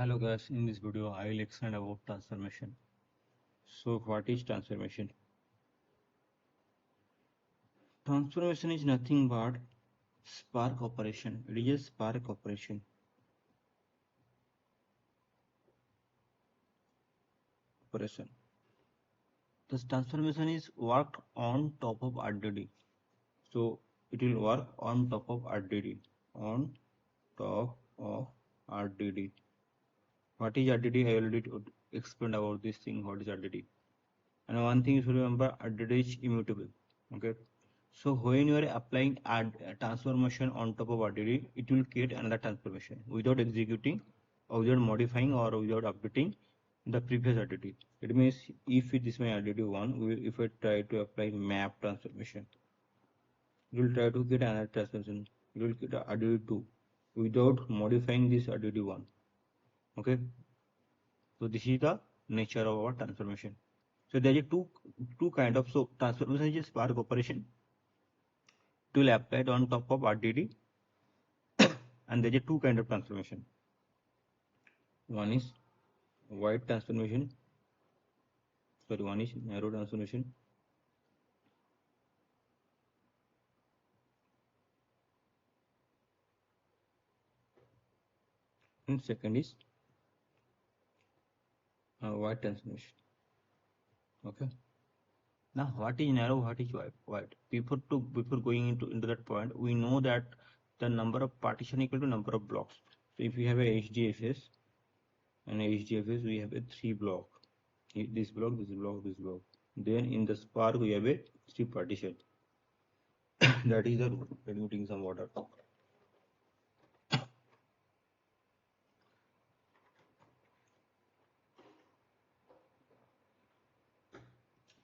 Hello guys, in this video I will explain about transformation. So what is transformation? Transformation is nothing but spark operation. It is a spark operation. This transformation is worked on top of RDD. So it will work on top of RDD. On top of RDD. What is RDD? I already explained about this thing. What is RDD? And one thing you should remember, RDD is immutable. Okay. So when you are applying transformation on top of RDD, it will create another transformation without executing or without modifying or without updating the previous RDD. It means if it is my RDD1, if I try to apply map transformation, it will try to get another transformation. It will get RDD2 without modifying this RDD1. Okay. So this is the nature of our transformation. So there are two kind of transformation is spark operation. It will apply on top of RDD, and there are two kind of transformation. One is wide transformation, one is narrow transformation, and second is wide transformation. Okay. Now what is narrow, what is wide? Before going into that point, we know that the number of partition equal to number of blocks. So if we have a HDFS, and HDFS we have a 3 block, this block, this block, this block. Then in the Spark we have a 3 partition. That is the rule. Let me drink some water.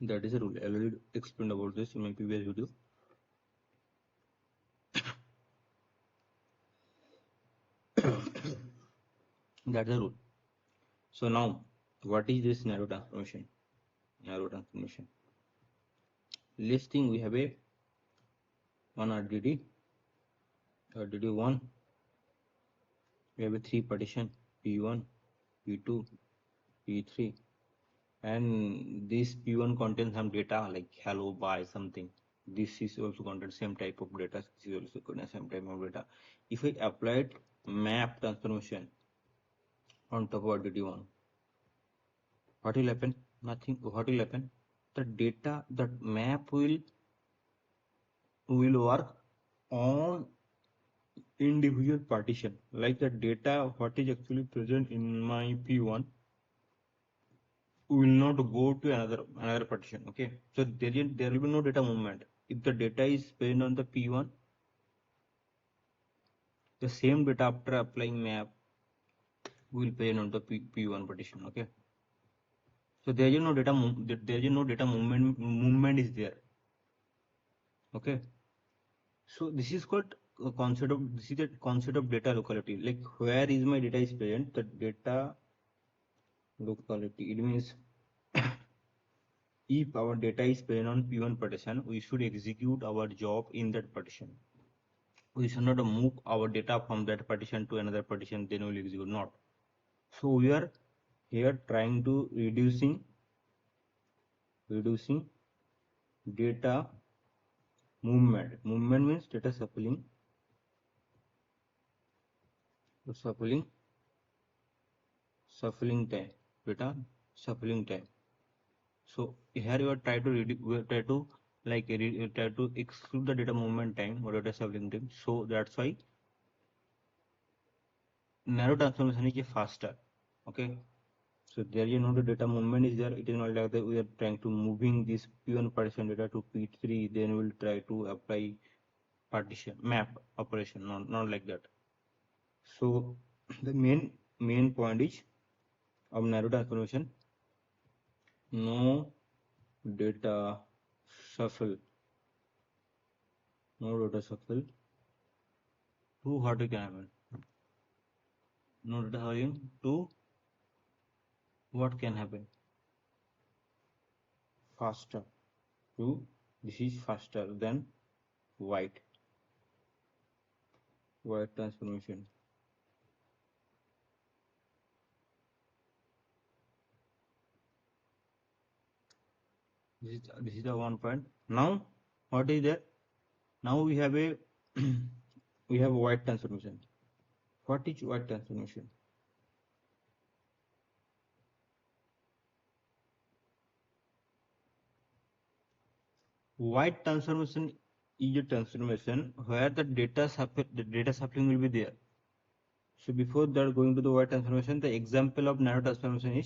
That is a rule. I already explained about this in my previous video. That's the rule. So now, what is this narrow transformation? Narrow transformation. Let's think we have a one RDD, RDD1. We have a 3 partition, P1, P2, P3, and this P1 contains some data like hello, bye, something. This is also contains same type of data. This is also contains same type of data. If I applied map transformation on top of RDD1, what will happen? Nothing. What will happen? The data, that map will work on individual partition. Like the data, what is actually present in my P1 will not go to another partition. Okay, so there will be no data movement. If the data is present on the P1, the same data after applying map will present on the P1 partition. Okay, so there is no data movement is there. Okay, so this is called the concept of data locality. Like where is my data is present, the data locality. It means if our data is present on P1 partition, we should execute our job in that partition. We should not move our data from that partition to another partition, then we will execute not. So we are here trying to reducing data movement. Movement means data shuffling time, data shuffling time. So here you are try to exclude the data movement time or data shuffling time. So that's why narrow transformation is faster. Okay, so there you know the data movement is there. It is not like that we are trying to moving this P1 partition data to P3, then we'll try to apply partition map operation, not like that. So the main point is of narrow transformation, no data shuffle, to what can happen, no data shuffling to what can happen, faster to this is faster than wide transformation. This is the one point. Now what is there? Now we have a we have a white transformation. What is white transformation? White transformation is a transformation where the data sapling will be there. So before that going to the white transformation, the example of narrow transformation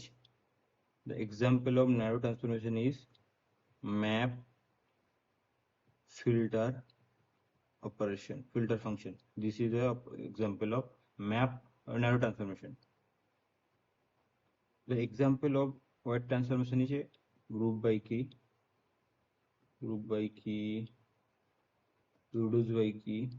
is map filter filter function. This is the example of map narrow transformation. The example of white transformation is a group by key, reduce by key.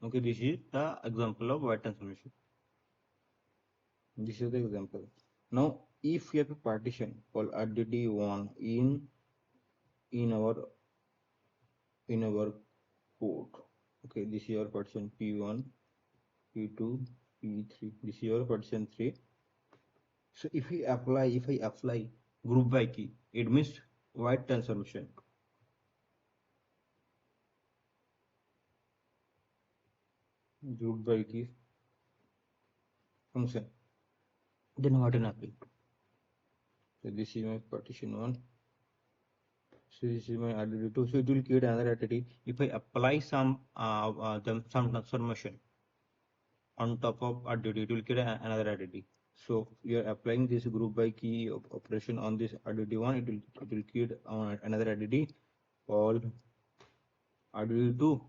Okay, this is the example of white transformation. This is the example. Now, if we have a partition called RDD1 in our code, okay, this is your partition P1, P2, P3. This is your partition 3. So if I apply group by key, it means white transformation. Group by key function. Then what will happen? So this is my partition 1. So this is my RDD2. So it will create another entity. If I apply some transformation on top of RDD, it will create another RDD. So we are applying this group by key operation on this RDD1. It will create another RDD called RDD2.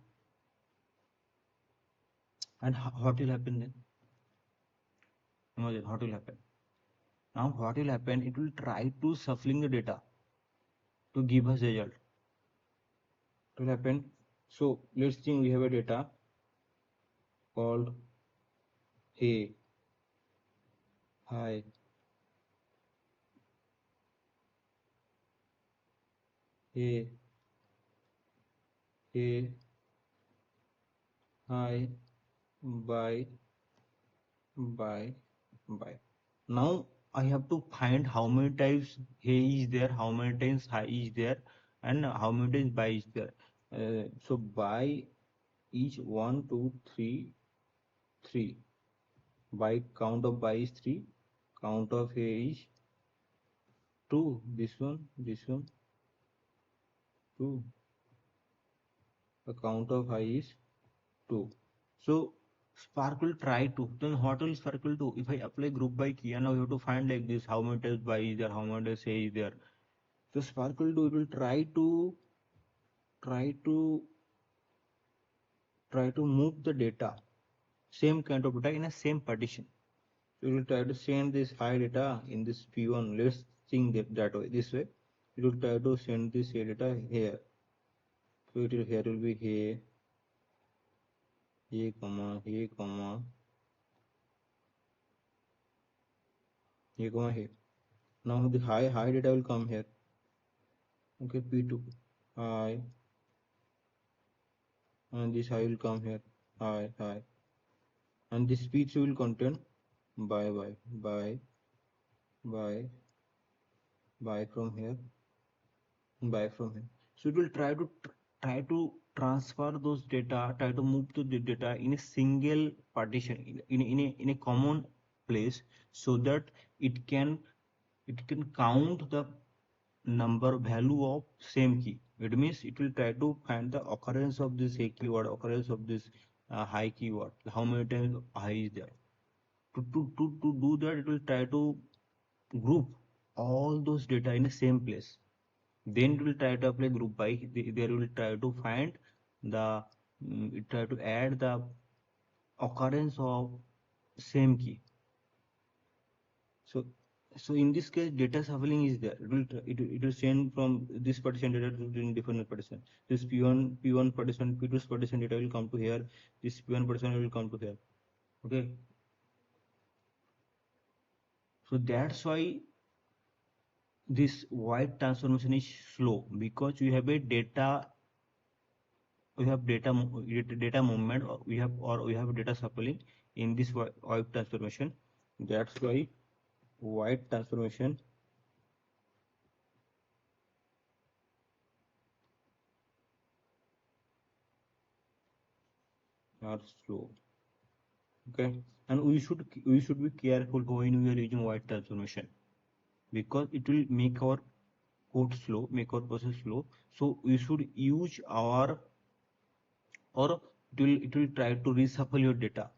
And what will happen then? Imagine what will happen. Now what will happen? It will try to shuffling the data to give us result. What will happen? So let's think we have a data called A, hi, A, A, hi, by, by. Now I have to find how many times A is there, how many times hi is there, and how many times by is there. So by each 1, 2, 3, 3. By count of by is 3, count of A is 2. This one, 2. The count of I is 2. So Spark will try to. Then what will Spark will do? If I apply group by key, and now you have to find like this, how many times by is there, how many times A is there. So Spark will do. It will try to move the data, same kind of data in a same partition. So it will try to send this high data in this P1. Let's think that way. This way, it will try to send this data here. So it will here will be here, A comma, A comma, A comma here. Now the high data will come here. Okay, P2 high, and this high will come here, high, and this P3 will contain by from here, by from here. So it will try to transfer those data, try to move the data in a single partition, in a common place, so that it can count the number value of same key. It means it will try to find the occurrence of this A keyword, occurrence of this high keyword, how many times high is there. To do that, it will try to group all those data in the same place. Then it will try to apply group by. There will try to find the it try to add the occurrence of same key. So in this case, data shuffling is there. It will send from this partition data to different partition. This P1 partition, P2 partition data will come to here. This P1 partition will come to here. Okay. So that's why this white transformation is slow, because we have data movement, we have data shuffling in this white transformation. That's why white transformation are slow. Okay, and we should be careful when we are using white transformation, because it will make our code slow, make our process slow. So we should use our, or it will try to reshuffle your data.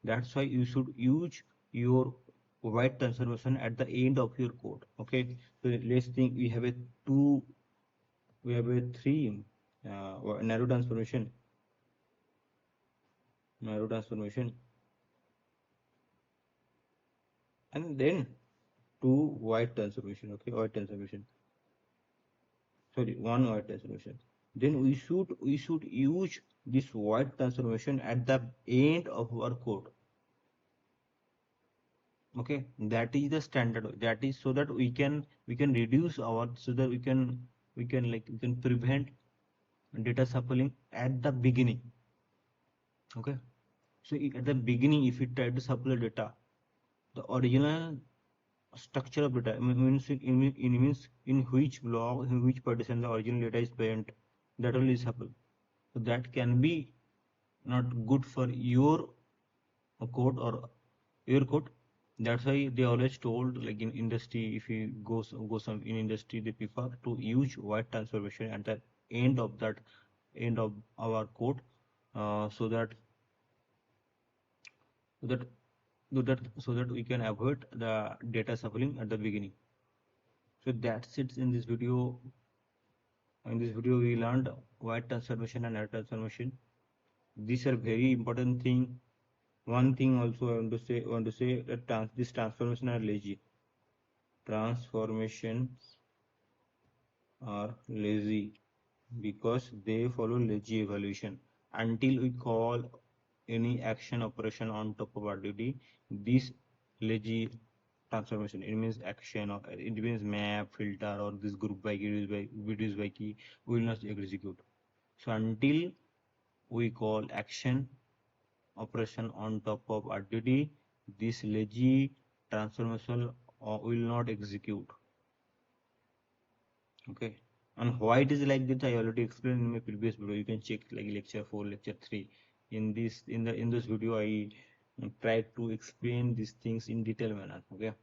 That's why you should use your white transformation at the end of your code. Okay, so let's think we have a three narrow transformation, and then two white transformation. Okay, white transformation, sorry, one white transformation. Then we should use this white transformation at the end of our code. Okay, that is the standard. That is so that we can reduce our, so that we can prevent data shuffling at the beginning. Okay, so at the beginning, if you try to shuffle data, the original structure of data, means in which block, in which partition the original data is present, that only is shuffle. So that can be not good for your code or your code. That's why they always told, like in industry, if you go some in industry, they prefer to use white transformation at the end of our code, so that so that so that we can avoid the data shuffling at the beginning. So that's it in this video. In this video, we learned white transformation and red transformation. These are very important thing. One thing also I want to say that this transformation are lazy. Transformations are lazy because they follow lazy evaluation. Until we call any action operation on top of RDD, this lazy transformation, it means action, or it means map, filter, or this group by key, reduce by key, will not execute. So until we call action operation on top of RDD, this lazy transformation will not execute. Okay, and why it is like this, I already explained in my previous video. You can check like lecture 4, lecture 3. In this video, I tried to explain these things in detail manner. Okay,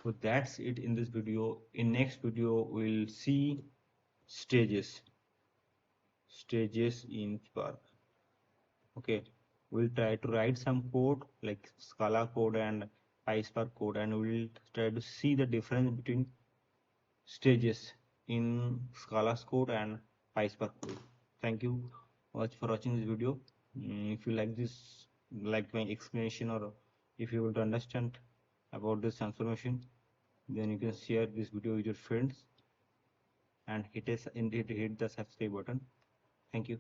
so that's it in this video. In next video, we'll see stages in Spark. Okay, we'll try to write some code like Scala code and Pyspark code, and we'll try to see the difference between stages in Scala's code and Pyspark code. Thank you much for watching this video. If you like this, like my explanation, or if you want to understand about this transformation, then you can share this video with your friends and hit the subscribe button. Thank you.